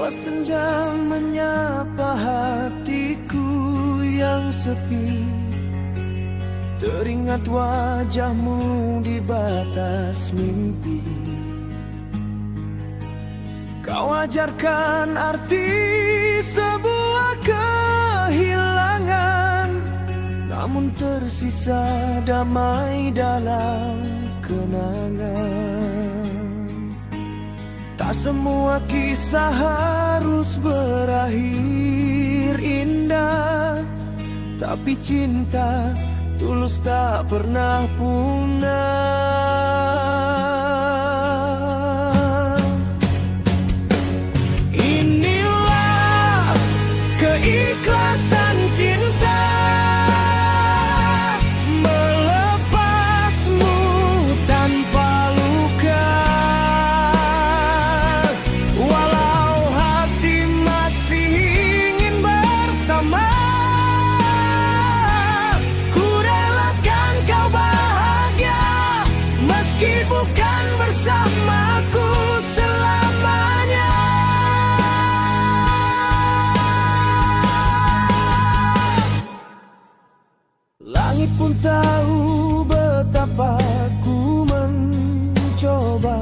Kala senja menyapa hatiku yang sepi, teringat wajahmu di batas mimpi. Kau ajarkan arti sebuah kehilangan, namun tersisa damai dalam kenangan. Tak semua kisah harus berakhir indah, tapi cinta tulus tak pernah punah. Inilah keikhlasan cinta, melepasmu tanpa luka. Walau hati masih ingin bersama, ku relakan kau bahagia, meski bukan bersamaku selamanya. Langit pun tahu betapa ku mencoba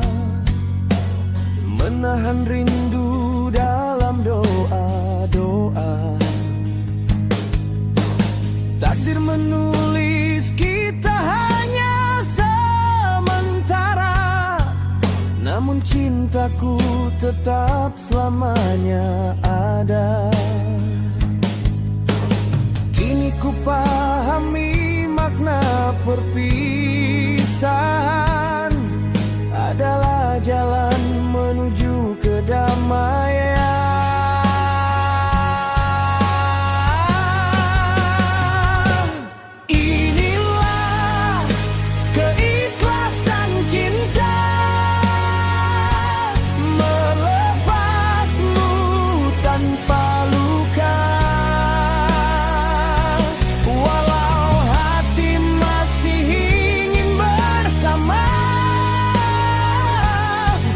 menahan rindu dalam doa-doa. Takdir menulis kita hanya sementara, namun cintaku tetap selamanya ada. Kini ku pahami makna perpisahan adalah jalan menuju kedamaian. Inilah keikhlasan cinta, melepasmu tanpa luka. Walau hati masih ingin bersama,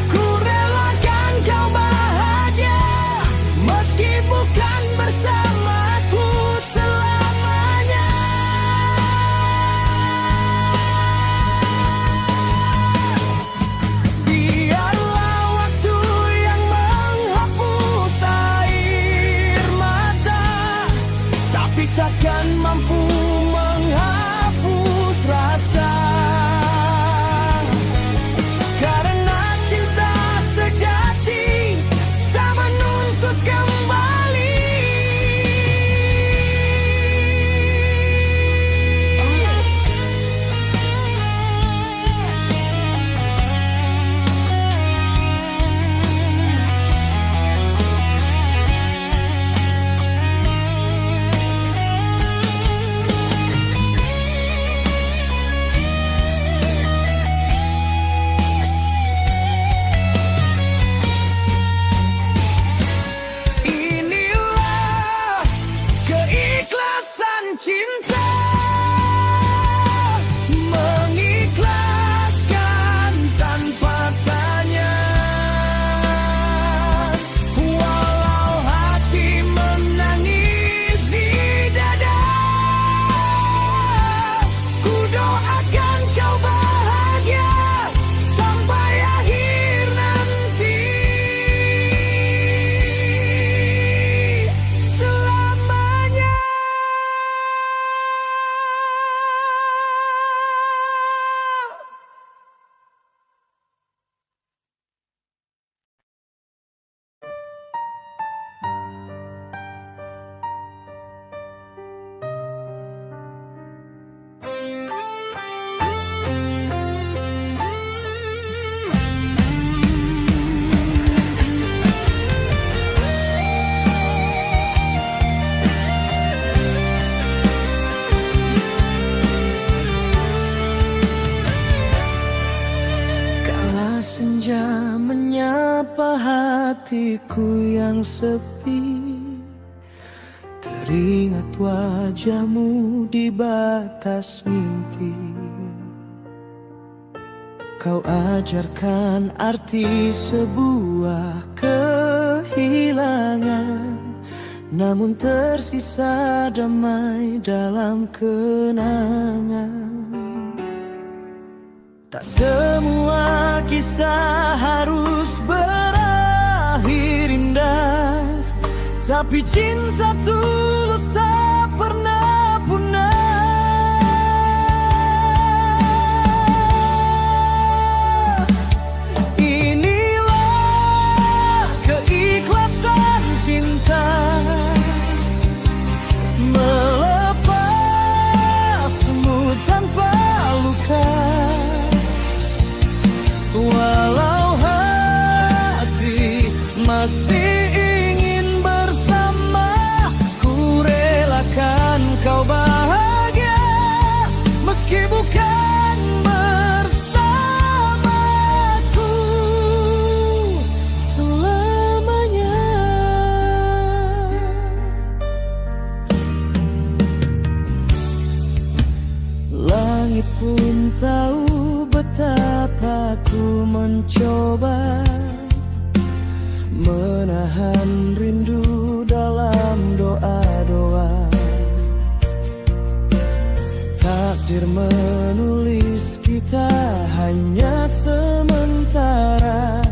ku relakan kau bahagia, meski bukan bersamaku selamanya. Biarlah waktu yang menghapus air mata, tapi takkan mampu menghapus rasa. Karena cinta sejati tak menuntut kembali. Inilah keikhlasan cinta, mengikhlaskan tanpa tanya. Walau hati menangis di dada, ku doakan kau bahagia sampai akhir nanti. Selamanya. Kala senja menyapa hatiku yang sepi, teringat wajahmu di batas mimpi. Kau ajarkan arti sebuah kehidupan, kehilangan, namun tersisa damai dalam kenangan. Tak semua kisah harus berakhir indah, tapi cinta tulus tak pernah punah. Inilah keikhlasan cinta, melepasmu tanpa luka. Walau hati masih ingin bersama, ku relakan kau bahagia meski bukan bersamaku selamanya. Langit pun tahu betapa ku mencoba menahan rindu dalam doa-doa. Takdir menulis kita hanya sementara,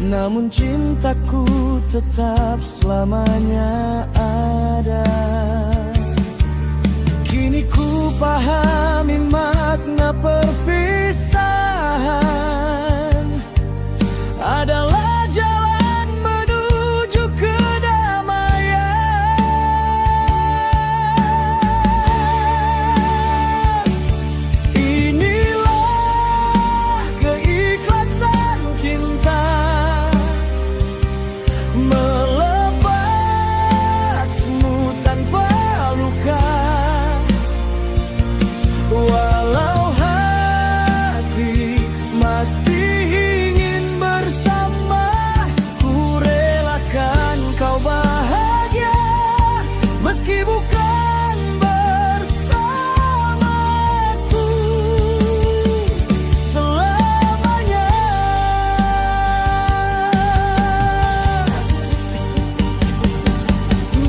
namun cintaku tetap selamanya ada. Kini ku pahami makna perpisahan adalah jalan menuju kedamaian. Inilah keikhlasan cinta, melepasmu tanpa luka. Walau hati masih ingin bersama, ku relakan kau bahagia meski bukan bersamaku selamanya.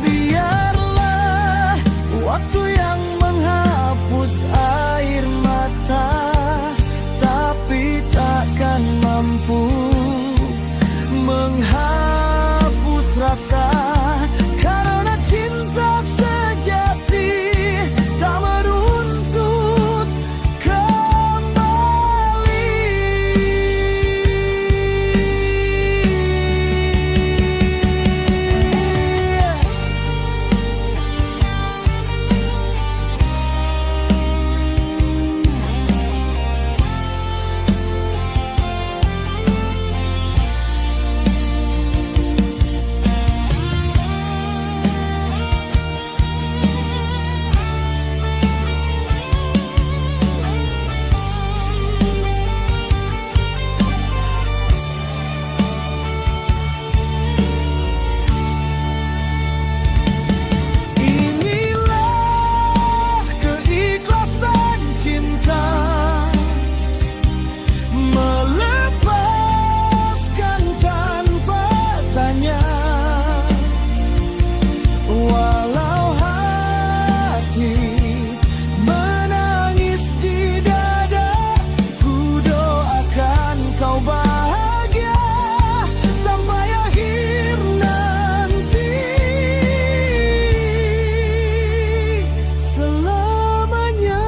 Biarlah waktu yang menghapus air mata, tapi takkan mampu menghapus rasa. Karena cinta sejati tak menuntut kembali. Inilah keikhlasan cinta, melepaskan tanpa tanya. Walau hati menangis di dada, ku doakan kau bahagia sampai akhir nanti selamanya.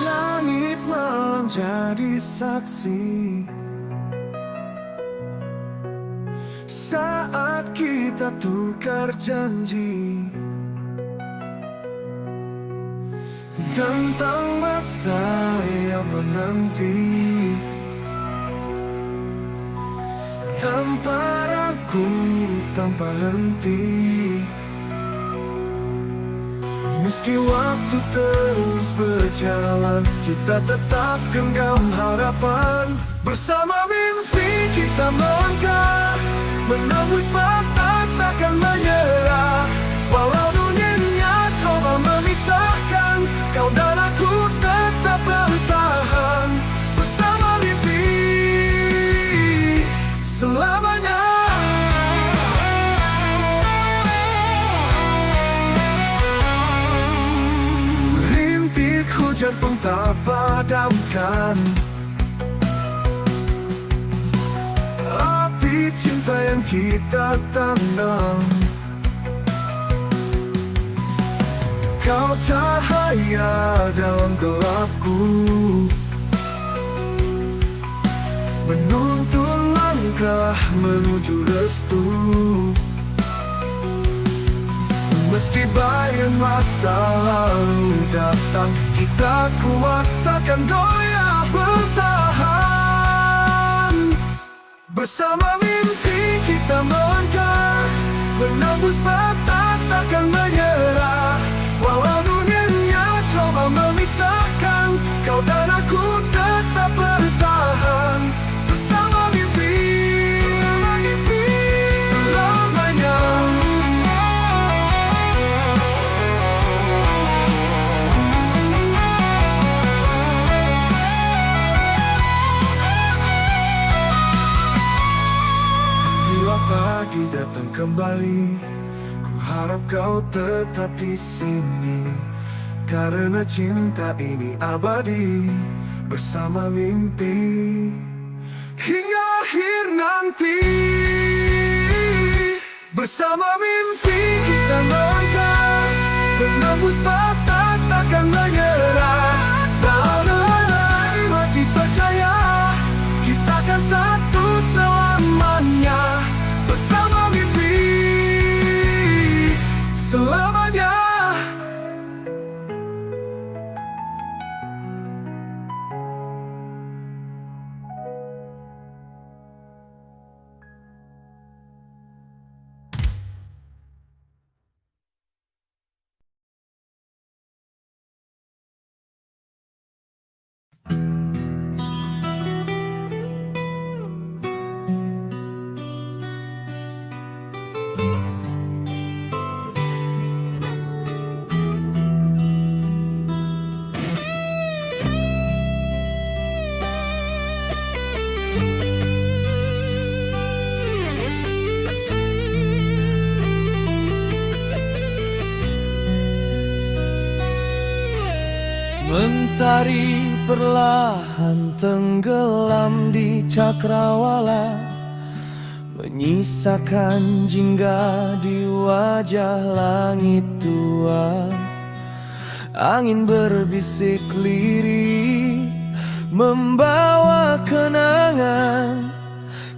Langit menjadi saksi saat kita tukar janji tentang masa yang menanti. tampar aku tanpa henti. Meski waktu terus berjalan, kita tetap genggam harapan. Bersama mimpi kita melangkah, menembus batas takkan menyerah. Walau dunianya coba memisahkan, kau dan aku tetap bertahan. Bersama mimpi selamanya. Rintik hujan pun tak padamkan api cinta yang kita tanam. Kau cahaya dalam gelapku, menuntun langkah menuju restu. Meski bayang masa lalu datang, kita kuat takkan goyah bertahan. Bersama mimpi kita melangkah, menembus batas takkan menyerah. Walau dunianya coba memisahkan, kau dan aku tetap bertahan. Bersama mimpi selamanya. Bila pagi datang kembali, ku harap kau tetap di sini, karena cinta ini abadi. Bersama mimpi hingga akhir nanti. Bersama mimpi kita melangkah, menembus batas takkan menyerah. Walau masih percaya, kita akan satu selamanya. Bersama mimpi selamanya. Mentari perlahan tenggelam di cakrawala, menyisakan jingga di wajah langit tua. Angin berbisik lirih, membawa kenangan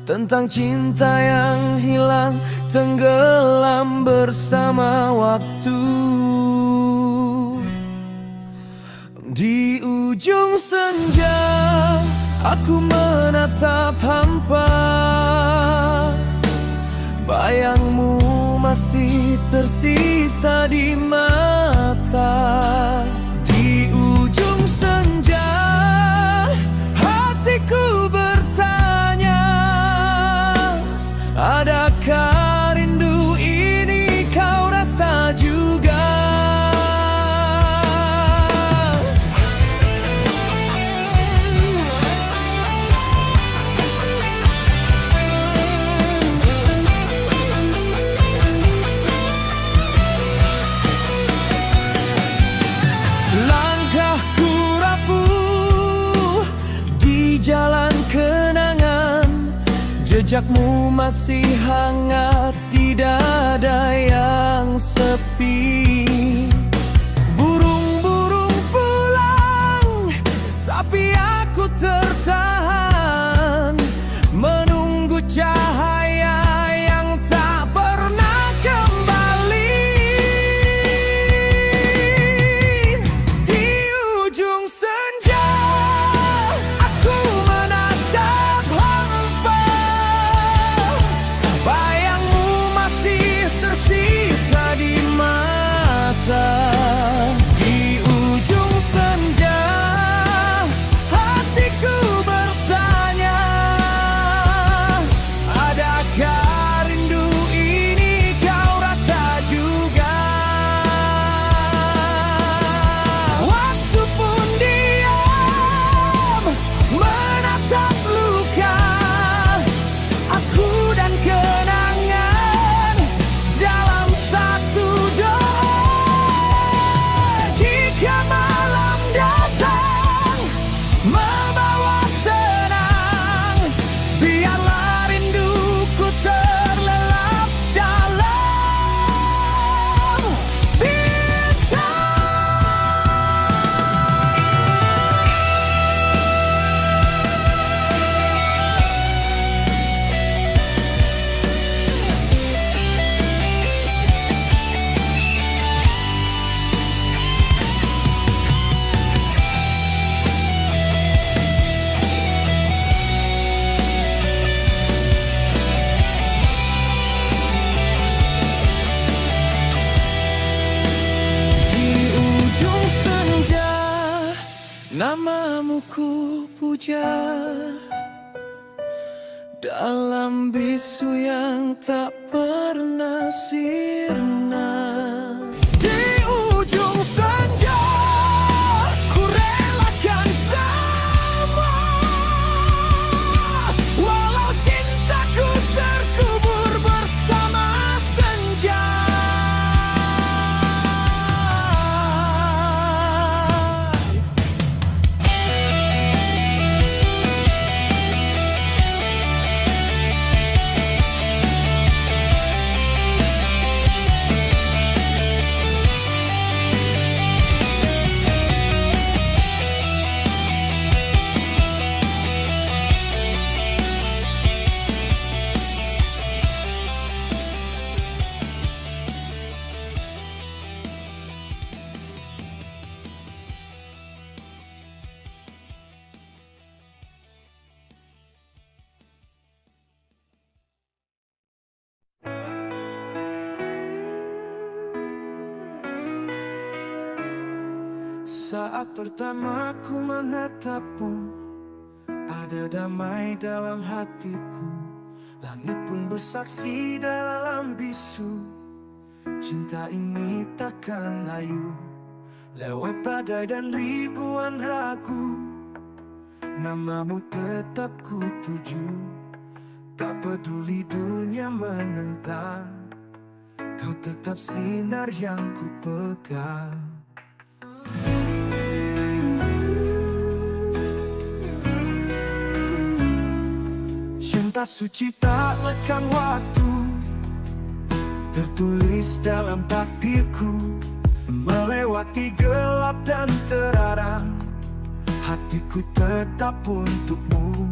tentang cinta yang hilang, tenggelam bersama waktu. Di ujung senja, aku menatap hampa. Bayangmu masih tersisa di mata. Di ujung senja, hatiku bertanya, adakah rindu ini kau rasa juga? Langkahku rapuh di jalan kenangan, jejakmu masih hangat di dada yang sepi. Burung-burung pulang, tapi aku tertahan, menunggu cahaya yang tak pernah kembali. Di ujung senja, aku menatap hampa. ku puja dalam bisu yang tak pernah sirna. Di ujung senja ku relakan semua, walau cintaku terkubur bersama senja. Saat pertama ku menatapmu, ada damai dalam hatiku. Langit pun bersaksi dalam bisu, cinta ini takkan layu. Lewat badai dan ribuan ragu, namamu tetap ku tuju. Tak peduli dunia menentang, kau tetap sinar yang ku pegang. Cinta suci tak lekang waktu, tertulis dalam takdirku. Melewati gelap dan terang, hatiku tetap untukmu.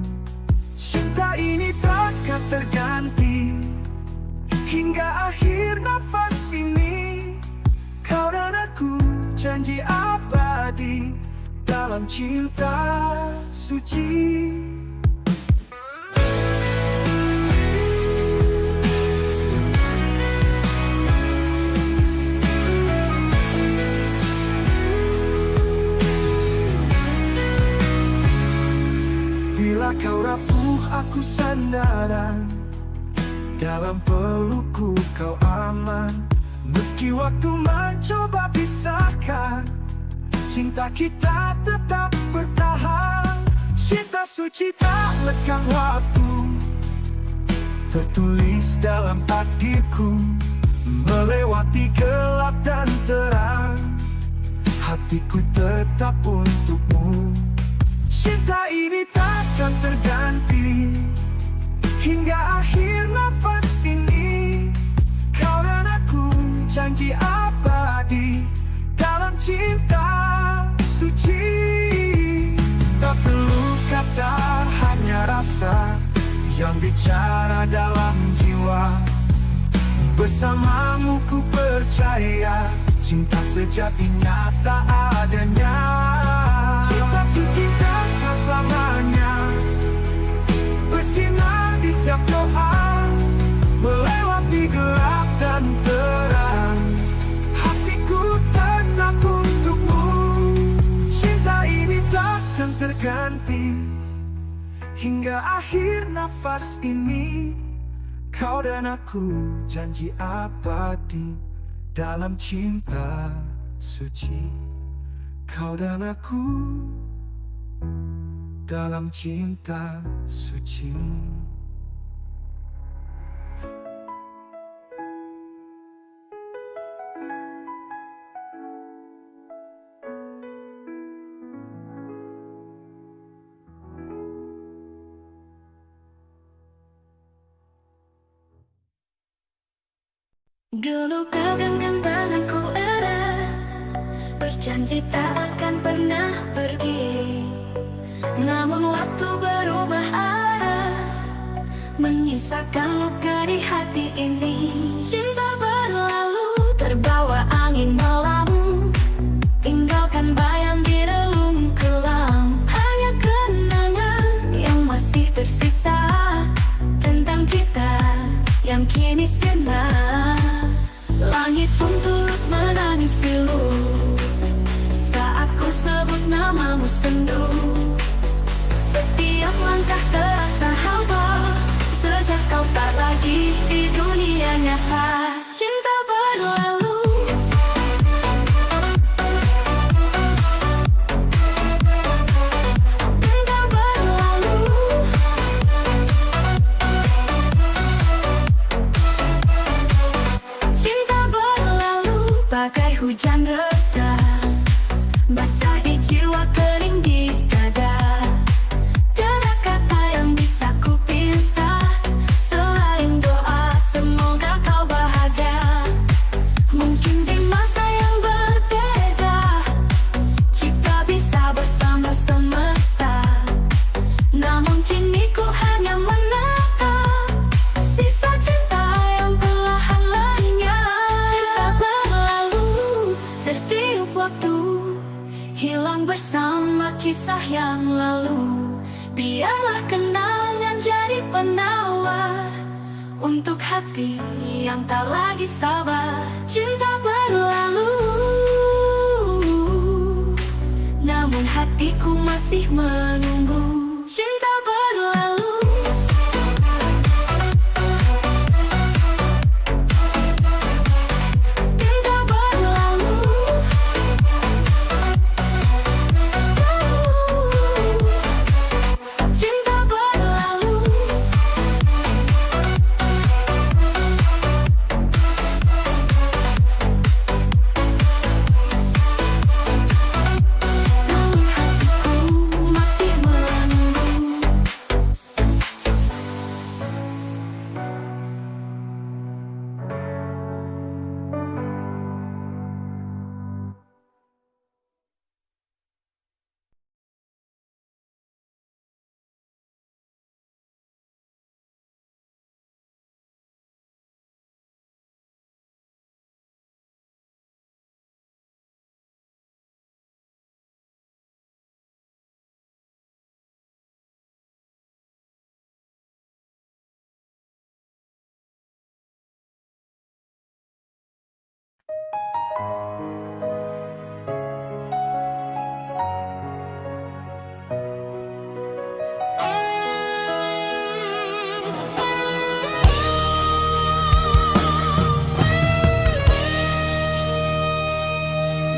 Cinta ini takkan terganti hingga akhir nafas ini. Kau dan aku janji abadi dalam cinta suci. Bila kau rapuh aku sandaran, dalam pelukku kau aman. Meski waktu mencoba pisahkan, cinta kita tetap bertahan. Cinta suci tak lekang waktu, tertulis dalam takdirku. Melewati gelap dan terang, hatiku tetap untukmu. Cinta ini takkan terganti hingga akhir nafas ini. Kau dan aku janji abadi dalam cinta suci. Tak perlu kata, hanya rasa yang bicara dalam jiwa. Bersamamu ku percaya, cinta sejati nyata adanya. Cinta suci takkan selamanya bersinar di tiap doa. Melewati gelap dan terang, hatiku tetap untukmu. Cinta ini takkan terganti hingga akhir nafas ini. Kau dan aku janji abadi dalam cinta suci. Kau dan aku dalam cinta suci. Dulu pegangkan tanganku erat, berjanji tak akan pernah pergi. Namun waktu berubah arah, menyisakan luka di hati ini. Cinta berlalu terbawa angin malam, tinggalkan bayang di relung kelam. Hanya kenangan yang masih tersisa tentang kita yang kini sirna. Langit pun turut menangis pilu saat ku sebut namamu sendu. Biarlah kenangan jadi penawar untuk hati yang tak lagi sabar. Cinta berlalu, namun hatiku masih menunggu. Cinta berlalu, cinta berlalu, cinta berlalu. Namun hatiku masih menunggu.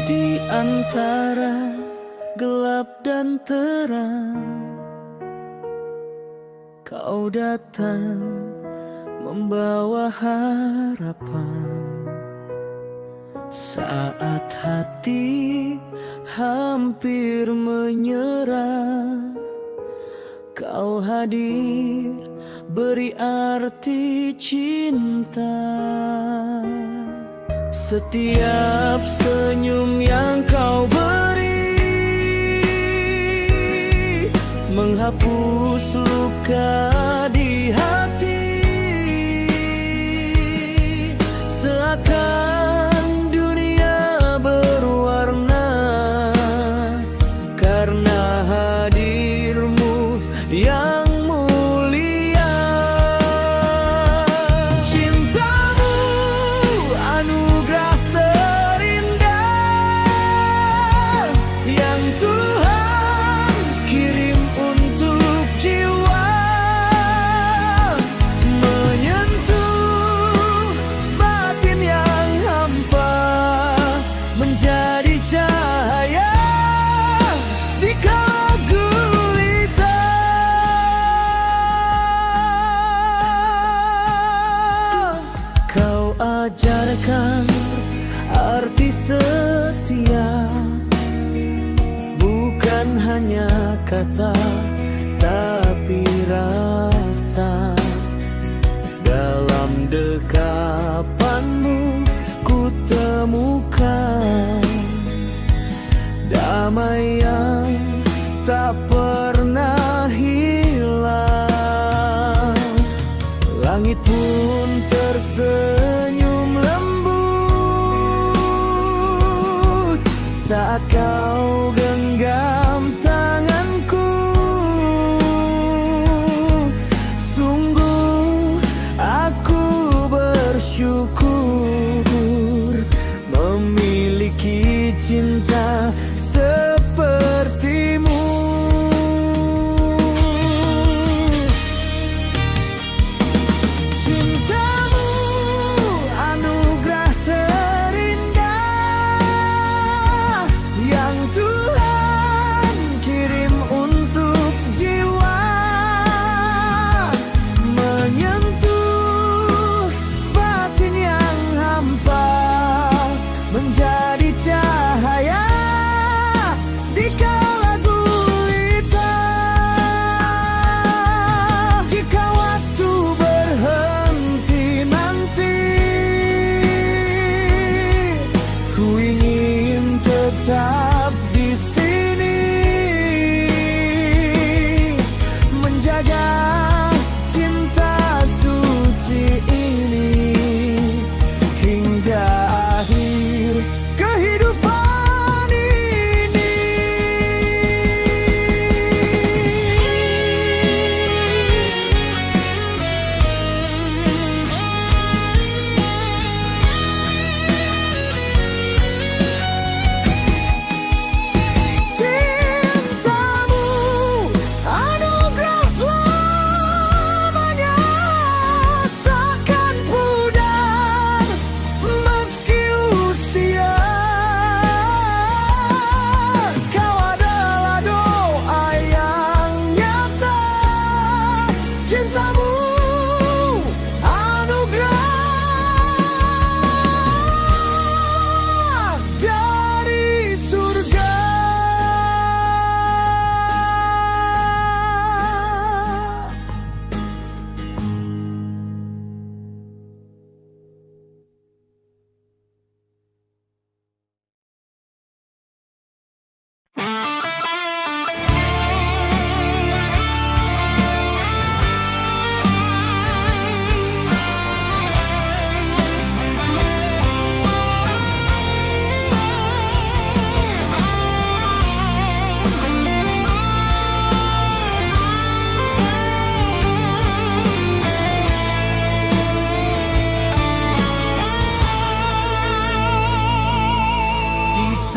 Di antara gelap dan terang, kau datang membawa harapan. Saat hati hampir menyerah, kau hadir beri arti cinta. Setiap senyum yang kau beri menghapus luka di hati. Seakan dunia berwarna karena hadirmu yang mulia. Cintamu anugerah terindah yang Tuhan kirim untuk jiwa, menyentuh batin yang hampa, menjadi cahaya di kala gulita. Kau ajarkan arti setia, bukan hanya kata tapi rasa. Dalam dekapanmu ku temukan damai yang tak pernah hilang. Langit pun tersenyum lembut saat kau genggam tanganku. Sungguh aku bersyukur memiliki cinta sepertimu. Cintamu anugerah terindah yang Tuhan kirim untuk jiwa, menyentuh batin yang hampa, menjadi cahaya di kala gulita. Jika waktu berhenti nanti, ku ingin tetap di sini menjaga cinta suci ini hingga akhir kehidupan ini. cintamu anugerah dari surga.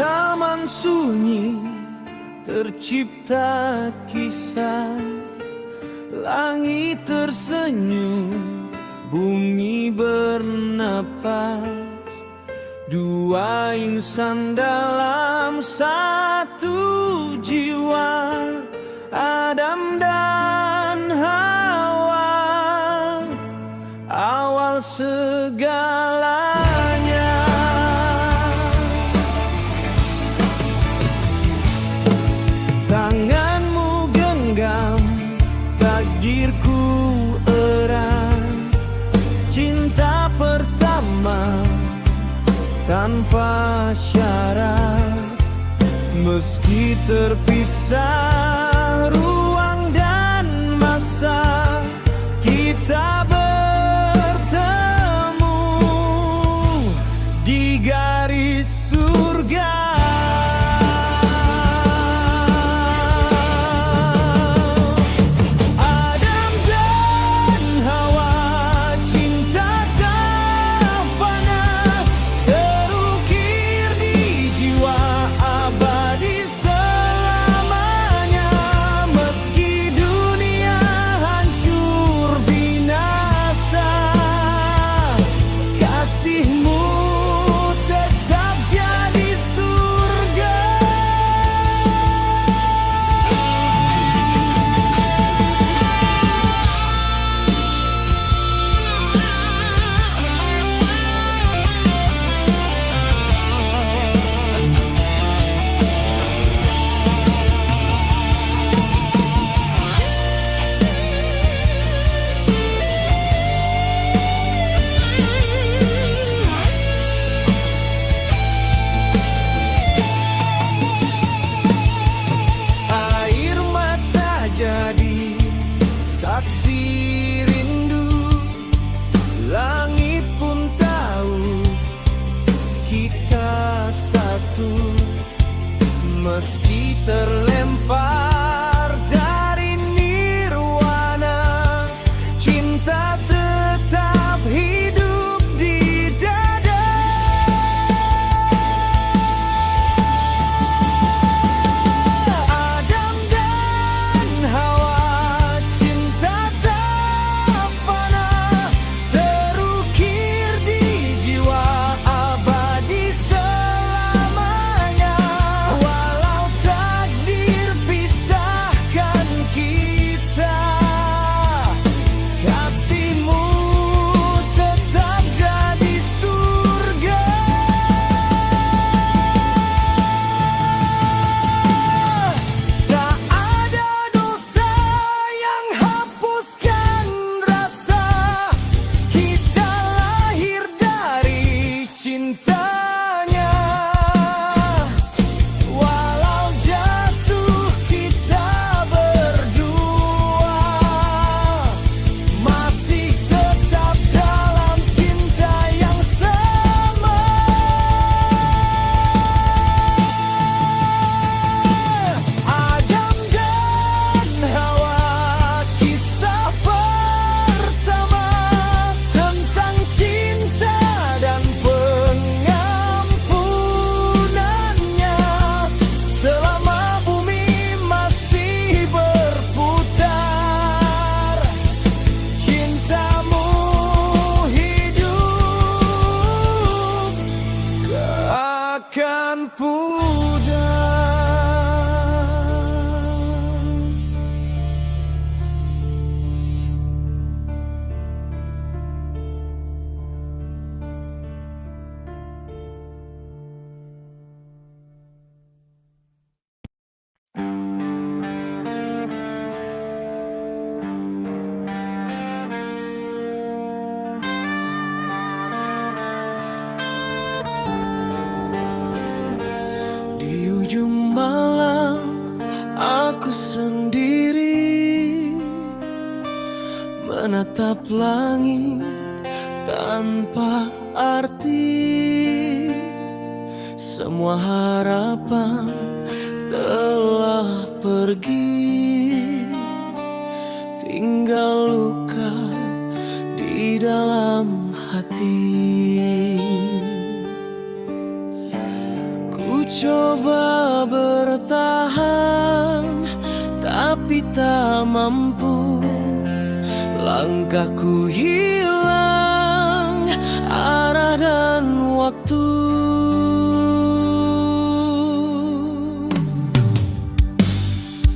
Taman sunyi tercipta kisah, langit tersenyum, bumi bernapas, dua insan dalam satu jiwa, Adam dan Hawa, awal segalanya. Tanganmu genggam, takdirku erat, cinta pertama tanpa syarat. Meski terpisah ruang dan masa, kita bertemu di garis surga. Saksi rindu, langit pun tahu kita satu. Meski terlempar dari nirwana, cinta tetap hidup di dada. Adam dan Hawa, takdir menatap langit tanpa arti. Semua harapan telah pergi, tinggal luka di dalam hati. Ku coba bertahan tapi tak mampu. Langkahku hilang arah dan waktu.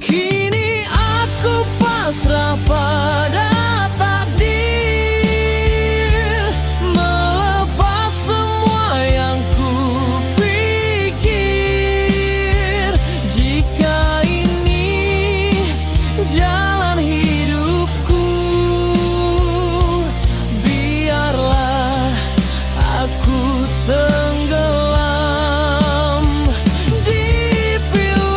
Kini aku pasrah pada takdir, melepas semua yang ku pikir. Jika ini jalan hidupku, biarlah aku tenggelam di pilu.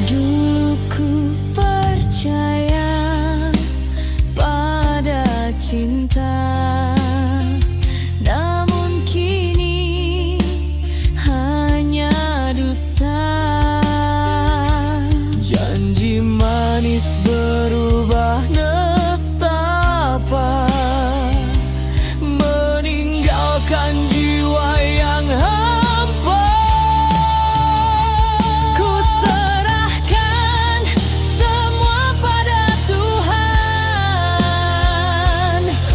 Dulu ku percaya pada cinta, namun kini hanya dusta. Janji manis berubah nestapa, meninggalkan jiwa yang hampa. Ku serahkan semua pada Tuhan,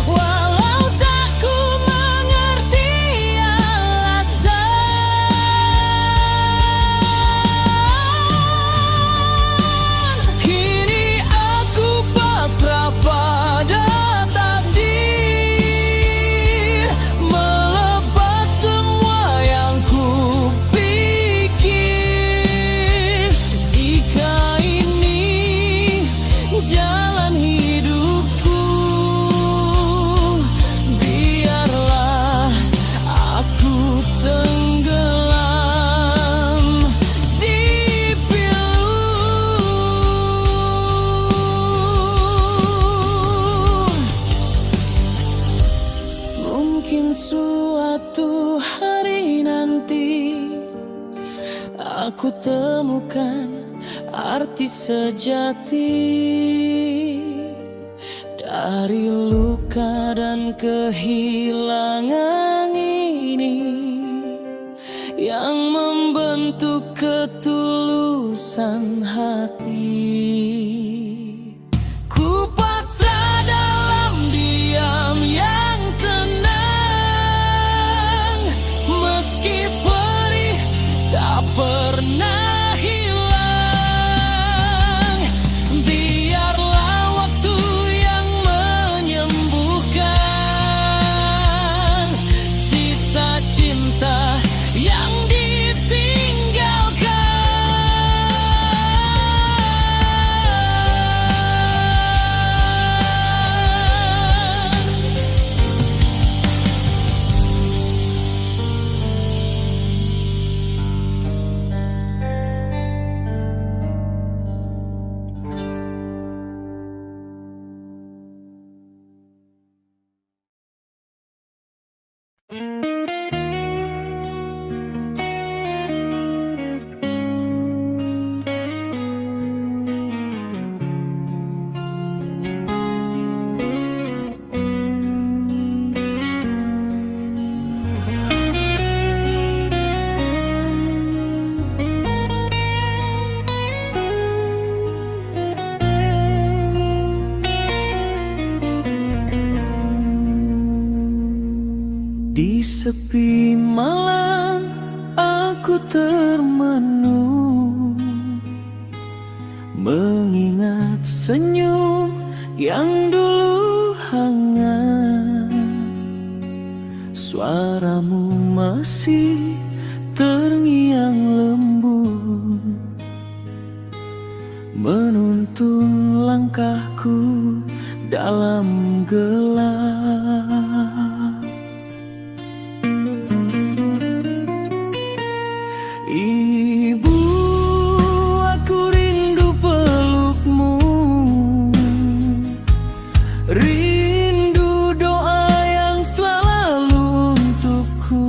walau tak ku mengerti alasan. Kini aku pasrah pada takdir, melepas semua yang ku pikir. Jika ini jalan hidupku, biarlah aku tenggelam di pilu. Mungkin suatu hari nanti aku temukan arti sejati dari luka dan kehilangan ini, yang membentuk ketulusan hati. Ku pasrah dalam diam yang tenang, meski perih tak pernah hilang. Biarlah waktu yang menyembuhkan sisa cinta yang ditinggalkan. Di sepi malam aku termenung, mengingat senyum yang dulu hangat. Suaramu masih terngiang lembut, menuntun langkahku dalam gelap. Ibu, aku rindu pelukmu, rindu doa yang selalu untukku.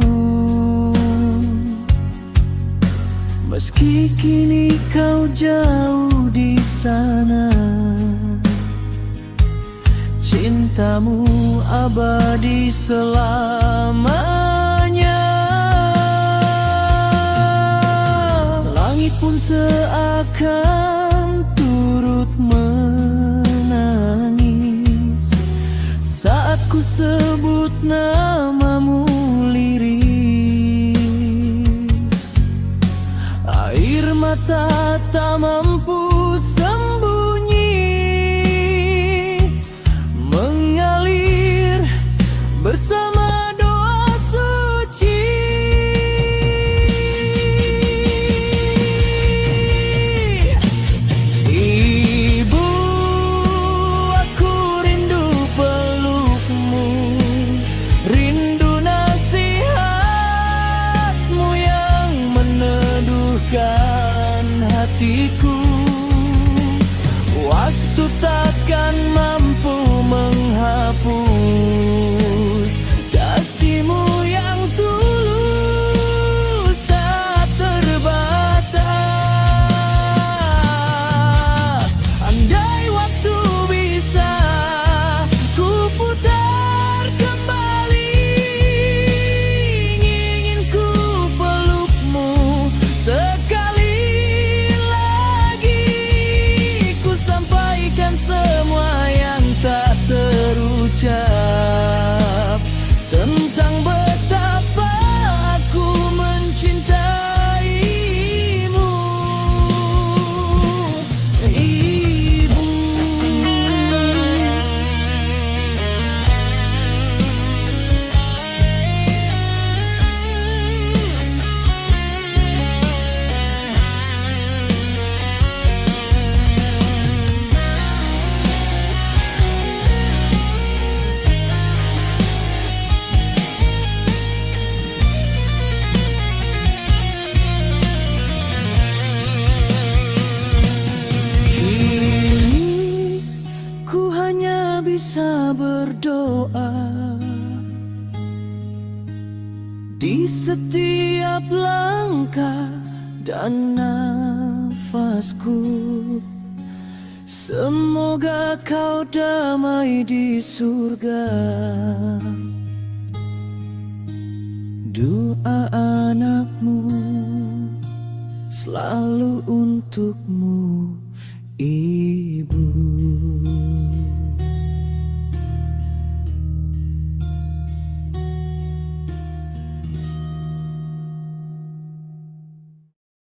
Meski kini kau jauh di sana, cintamu abadi selamanya. Langit pun seakan turut menangis saat ku sebut namamu lirik. Air mata tak mampu sembunyi, mengalir bersama doa suci. Ibu, aku rindu pelukmu, rindu nasihatmu yang meneduhkan hatiku. Waktu takkan mampu menghapus kasihmu yang tulus tak terbatas. Andai waktu bisa ku putar kembali, ingin ku pelukmu sekali lagi, ku sampaikan semua yang tak terucap tentang betapa aku mencintaimu, Ibu. Kini ku hanya bisa berdoa di setiap langkah dan nafasku. Semoga kau damai di surga. Doa anakmu selalu untukmu, Ibu.